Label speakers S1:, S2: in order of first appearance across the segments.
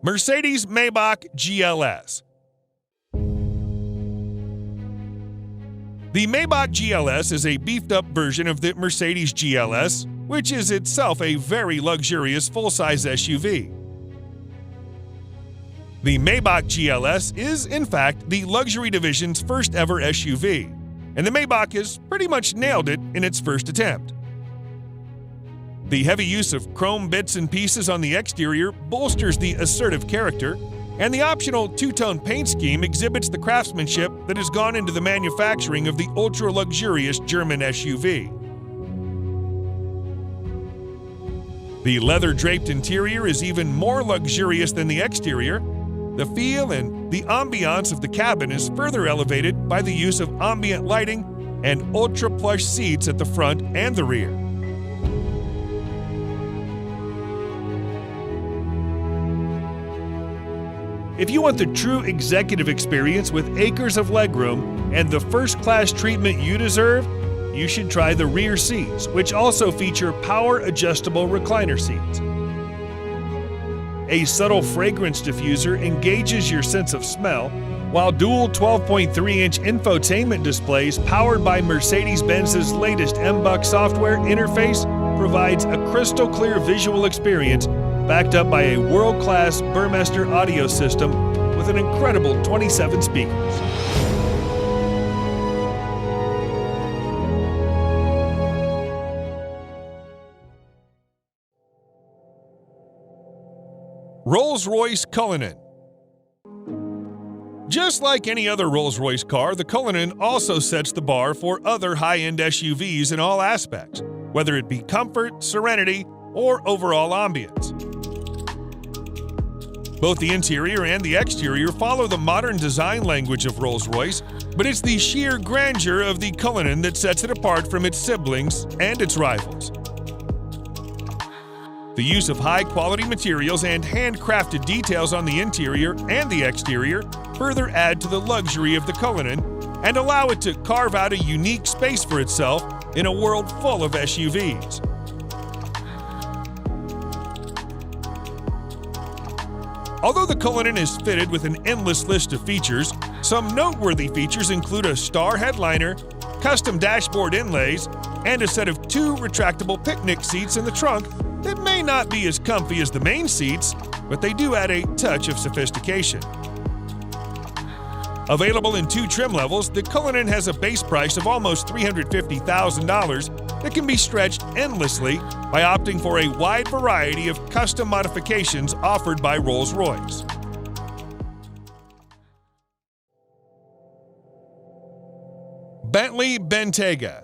S1: Mercedes-Maybach GLS. The Maybach GLS is a beefed-up version of the Mercedes GLS, which is itself a very luxurious full-size SUV. The Maybach GLS is, in fact, the luxury division's first-ever SUV, and the Maybach has pretty much nailed it in its first attempt. The heavy use of chrome bits and pieces on the exterior bolsters the assertive character, and the optional two-tone paint scheme exhibits the craftsmanship that has gone into the manufacturing of the ultra-luxurious German SUV. The leather-draped interior is even more luxurious than the exterior. The feel and the ambiance of the cabin is further elevated by the use of ambient lighting and ultra-plush seats at the front and the rear. If you want the true executive experience with acres of legroom and the first-class treatment you deserve, you should try the rear seats, which also feature power-adjustable recliner seats. A subtle fragrance diffuser engages your sense of smell, while dual 12.3-inch infotainment displays powered by Mercedes-Benz's latest MBUX software interface provides a crystal-clear visual experience backed up by a world-class Burmester audio system with an incredible 27 speakers. Rolls-Royce Cullinan. Just like any other Rolls-Royce car, the Cullinan also sets the bar for other high-end SUVs in all aspects, whether it be comfort, serenity, or overall ambience. Both the interior and the exterior follow the modern design language of Rolls-Royce, but it's the sheer grandeur of the Cullinan that sets it apart from its siblings and its rivals. The use of high-quality materials and handcrafted details on the interior and the exterior further add to the luxury of the Cullinan and allow it to carve out a unique space for itself in a world full of SUVs. Although the Cullinan is fitted with an endless list of features, some noteworthy features include a star headliner, custom dashboard inlays, and a set of 2 retractable picnic seats in the trunk that may not be as comfy as the main seats, but they do add a touch of sophistication. Available in 2 trim levels, the Cullinan has a base price of almost $350,000 that can be stretched endlessly by opting for a wide variety of custom modifications offered by Rolls-Royce. Bentley Bentayga.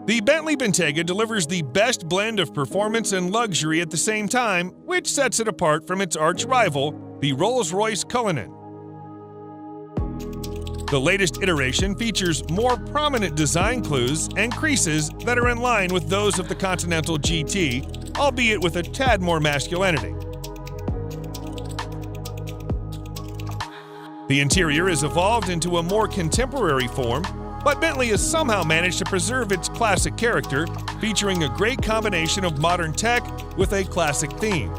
S1: The Bentley Bentayga delivers the best blend of performance and luxury at the same time, which sets it apart from its arch-rival, the Rolls-Royce Cullinan. The latest iteration features more prominent design clues and creases that are in line with those of the Continental GT, albeit with a tad more masculinity. The interior is evolved into a more contemporary form, but Bentley has somehow managed to preserve its classic character, featuring a great combination of modern tech with a classic theme.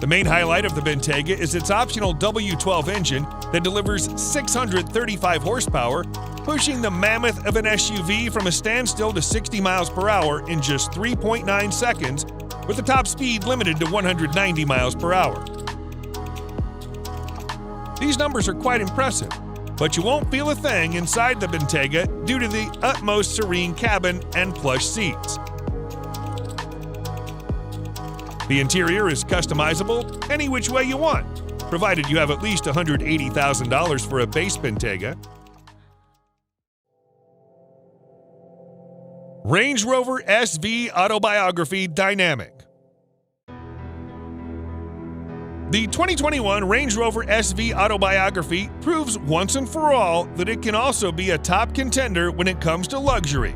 S1: The main highlight of the Bentayga is its optional W12 engine that delivers 635 horsepower, pushing the mammoth of an SUV from a standstill to 60 miles per hour in just 3.9 seconds, with the top speed limited to 190 miles per hour. These numbers are quite impressive, but you won't feel a thing inside the Bentayga due to the utmost serene cabin and plush seats. The interior is customizable any which way you want, provided you have at least $180,000 for a base Bentayga. Range Rover SV Autobiography Dynamic. The 2021 Range Rover SV Autobiography proves once and for all that it can also be a top contender when it comes to luxury.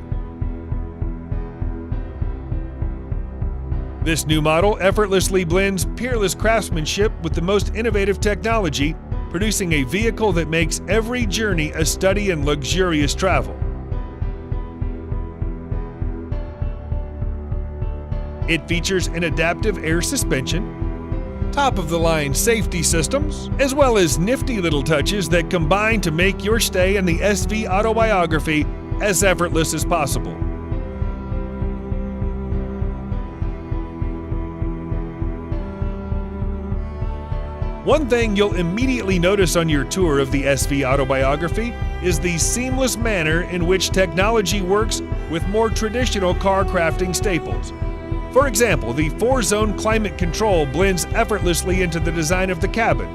S1: This new model effortlessly blends peerless craftsmanship with the most innovative technology, producing a vehicle that makes every journey a study in luxurious travel. It features an adaptive air suspension, top-of-the-line safety systems, as well as nifty little touches that combine to make your stay in the SV Autobiography as effortless as possible. One thing you'll immediately notice on your tour of the SV Autobiography is the seamless manner in which technology works with more traditional car crafting staples. For example, the 4-zone climate control blends effortlessly into the design of the cabin,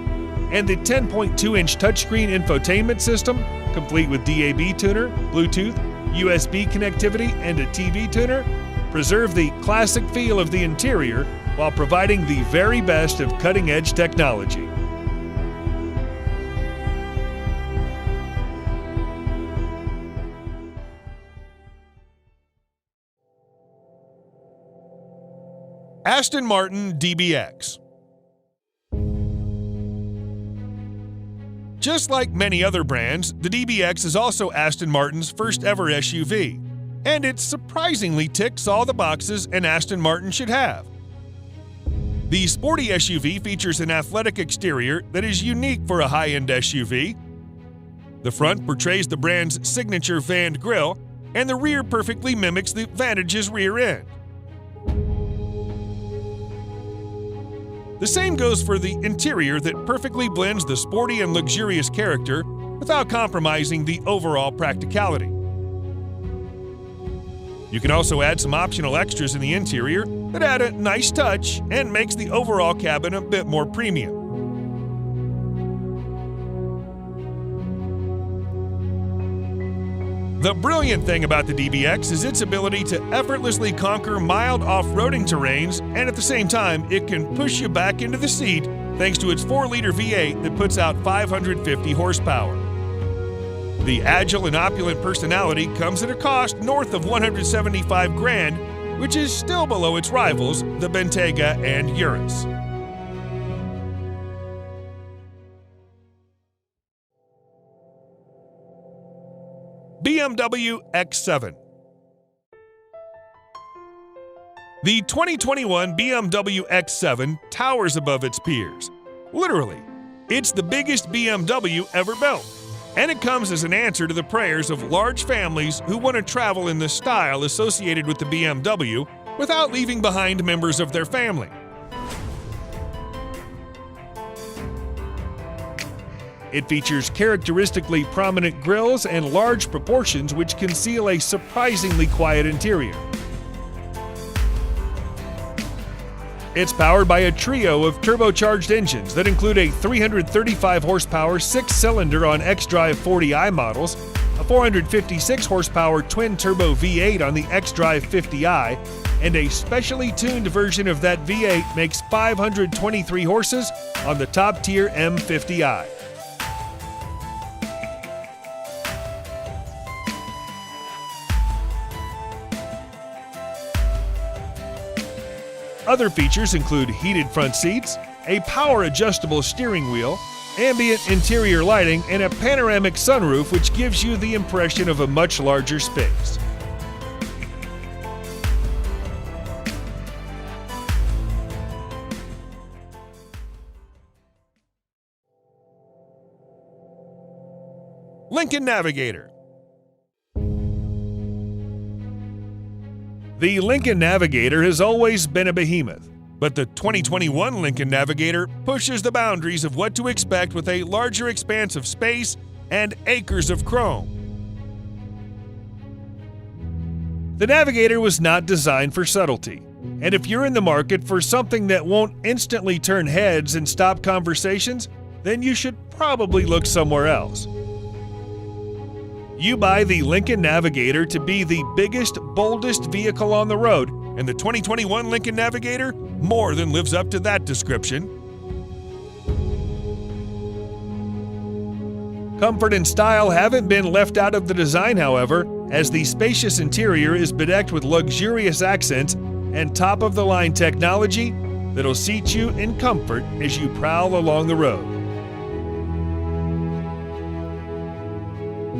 S1: and the 10.2-inch touchscreen infotainment system, complete with DAB tuner, Bluetooth, USB connectivity, and a TV tuner, preserve the classic feel of the interior while providing the very best of cutting-edge technology. Aston Martin DBX. Just like many other brands, the DBX is also Aston Martin's first ever SUV, and it surprisingly ticks all the boxes an Aston Martin should have. The sporty SUV features an athletic exterior that is unique for a high-end SUV. The front portrays the brand's signature vanned grille, and the rear perfectly mimics the Vantage's rear end. The same goes for the interior that perfectly blends the sporty and luxurious character without compromising the overall practicality. You can also add some optional extras in the interior that add a nice touch and makes the overall cabin a bit more premium. The brilliant thing about the DBX is its ability to effortlessly conquer mild off-roading terrains, and at the same time, it can push you back into the seat thanks to its 4-liter V8 that puts out 550 horsepower. The agile and opulent personality comes at a cost north of $175,000, which is still below its rivals, the Bentayga and Urus. BMW X7. The 2021 BMW X7 towers above its peers. Literally, it's the biggest BMW ever built. And it comes as an answer to the prayers of large families who want to travel in the style associated with the BMW without leaving behind members of their family. It features characteristically prominent grilles and large proportions which conceal a surprisingly quiet interior. It's powered by a trio of turbocharged engines that include a 335 horsepower 6-cylinder on xDrive 40i models, a 456 horsepower twin-turbo V8 on the xDrive 50i, and a specially tuned version of that V8 makes 523 horses on the top-tier M50i. Other features include heated front seats, a power-adjustable steering wheel, ambient interior lighting, and a panoramic sunroof which gives you the impression of a much larger space. Lincoln Navigator. The Lincoln Navigator has always been a behemoth, but the 2021 Lincoln Navigator pushes the boundaries of what to expect with a larger expanse of space and acres of chrome. The Navigator was not designed for subtlety, and if you're in the market for something that won't instantly turn heads and stop conversations, then you should probably look somewhere else. You buy the Lincoln Navigator to be the biggest, boldest vehicle on the road, and the 2021 Lincoln Navigator more than lives up to that description. Comfort and style haven't been left out of the design, however, as the spacious interior is bedecked with luxurious accents and top-of-the-line technology that'll seat you in comfort as you prowl along the road.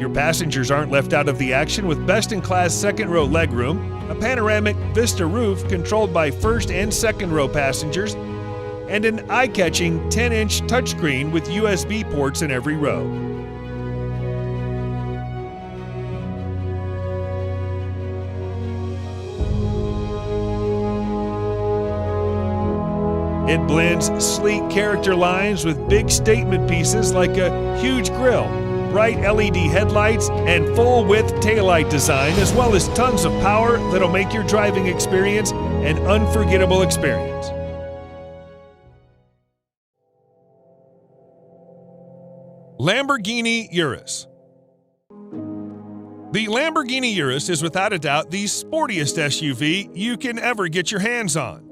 S1: Your passengers aren't left out of the action with best-in-class second-row legroom, a panoramic Vista roof controlled by first and second-row passengers, and an eye-catching 10-inch touchscreen with USB ports in every row. It blends sleek character lines with big statement pieces like a huge grille, bright LED headlights, and full-width taillight design, as well as tons of power that'll make your driving experience an unforgettable experience. Lamborghini Urus. The Lamborghini Urus is without a doubt the sportiest SUV you can ever get your hands on.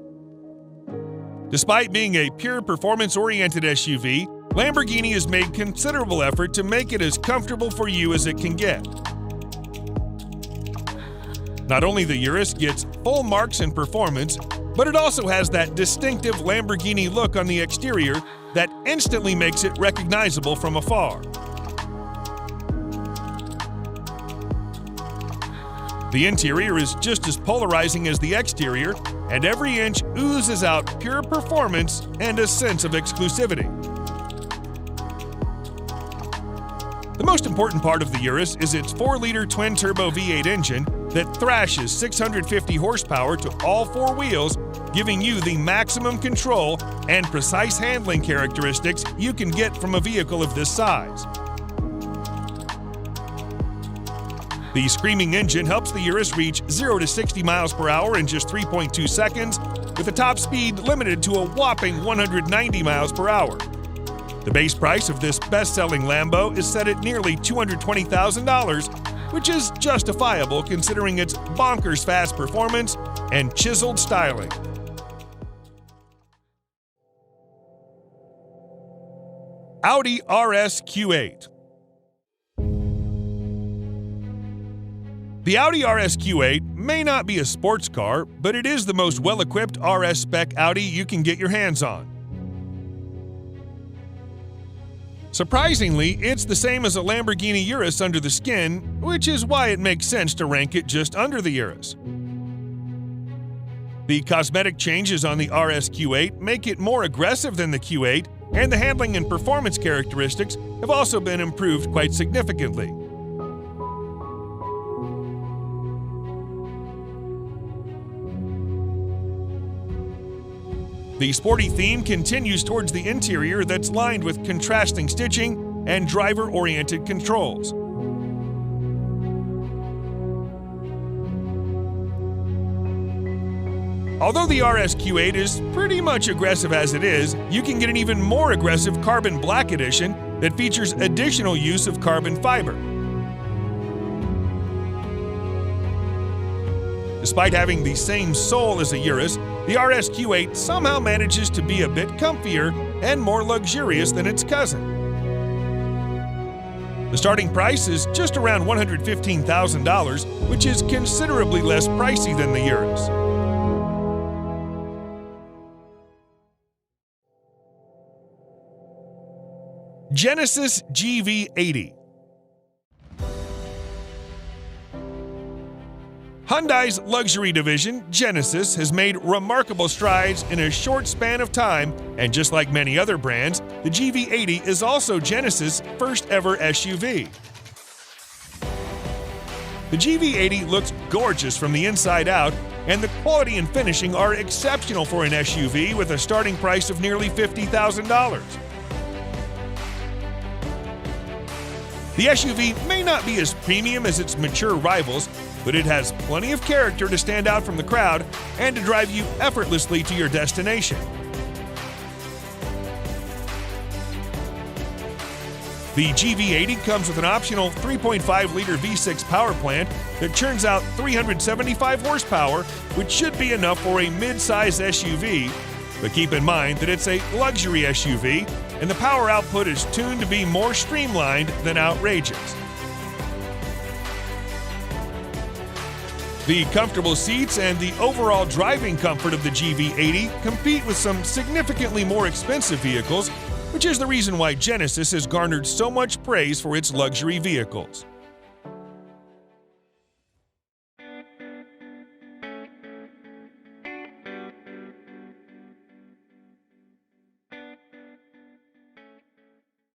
S1: Despite being a pure performance-oriented SUV, Lamborghini has made considerable effort to make it as comfortable for you as it can get. Not only the Urus gets full marks in performance, but it also has that distinctive Lamborghini look on the exterior that instantly makes it recognizable from afar. The interior is just as polarizing as the exterior, and every inch oozes out pure performance and a sense of exclusivity. The most important part of the Urus is its 4-liter twin-turbo V8 engine that thrashes 650 horsepower to all four wheels, giving you the maximum control and precise handling characteristics you can get from a vehicle of this size. The screaming engine helps the Urus reach 0 to 60 miles per hour in just 3.2 seconds, with a top speed limited to a whopping 190 miles per hour. The base price of this best-selling Lambo is set at nearly $220,000, which is justifiable considering its bonkers fast performance and chiseled styling. Audi RS Q8. The Audi RS Q8 may not be a sports car, but it is the most well-equipped RS spec Audi you can get your hands on. Surprisingly, it's the same as a Lamborghini Urus under the skin, which is why it makes sense to rank it just under the Urus. The cosmetic changes on the RS Q8 make it more aggressive than the Q8, and the handling and performance characteristics have also been improved quite significantly. The sporty theme continues towards the interior that's lined with contrasting stitching and driver-oriented controls. Although the RS Q8 is pretty much aggressive as it is, you can get an even more aggressive Carbon Black Edition that features additional use of carbon fiber. Despite having the same soul as a Urus, the RS Q8 somehow manages to be a bit comfier and more luxurious than its cousin. The starting price is just around $115,000, which is considerably less pricey than the Urus. Genesis GV80. Hyundai's luxury division, Genesis, has made remarkable strides in a short span of time, and just like many other brands, the GV80 is also Genesis' first ever SUV. The GV80 looks gorgeous from the inside out, and the quality and finishing are exceptional for an SUV with a starting price of nearly $50,000. The SUV may not be as premium as its mature rivals, but it has plenty of character to stand out from the crowd and to drive you effortlessly to your destination. The GV80 comes with an optional 3.5-liter V6 power plant that churns out 375 horsepower, which should be enough for a mid-size SUV, but keep in mind that it's a luxury SUV, and the power output is tuned to be more streamlined than outrageous. The comfortable seats and the overall driving comfort of the GV80 compete with some significantly more expensive vehicles, which is the reason why Genesis has garnered so much praise for its luxury vehicles.